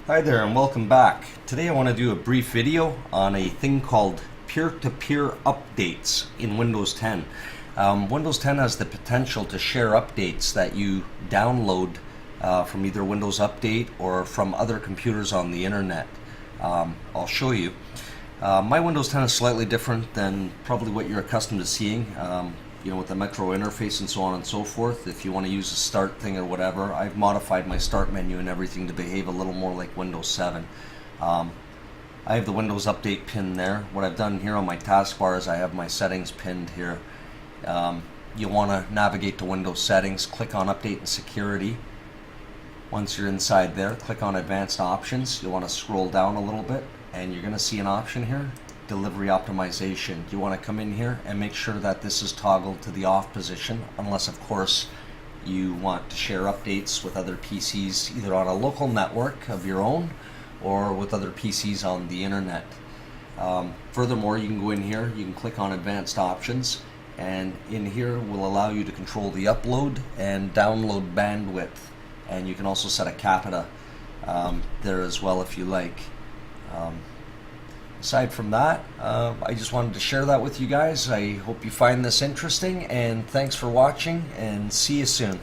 Hi there and welcome back. Today I want to do a brief video on a thing called peer-to-peer updates in Windows 10. Windows 10 has the potential to share updates that you download from either Windows Update or from other computers on the internet. I'll show you. My Windows 10 is slightly different than probably what you're accustomed to seeing. With the Metro interface and so on and so forth. If you want to use a start thing or whatever, I've modified my start menu and everything to behave a little more like Windows 7. I have the Windows Update pin there. What I've done here on my taskbar is I have my settings pinned here. You want to navigate to Windows Settings, click on Update and Security. Once you're inside there, click on Advanced Options. You'll want to scroll down a little bit and you're going to see an option here. Delivery optimization. You want to come in here and make sure that this is toggled to the off position, unless of course you want to share updates with other PCs either on a local network of your own or with other PCs on the internet. Furthermore, you can go in here, you can click on advanced options, and in here will allow you to control the upload and download bandwidth, and you can also set a capita there as well if you like. Aside from that, I just wanted to share that with you guys. I hope you find this interesting, and thanks for watching, and see you soon.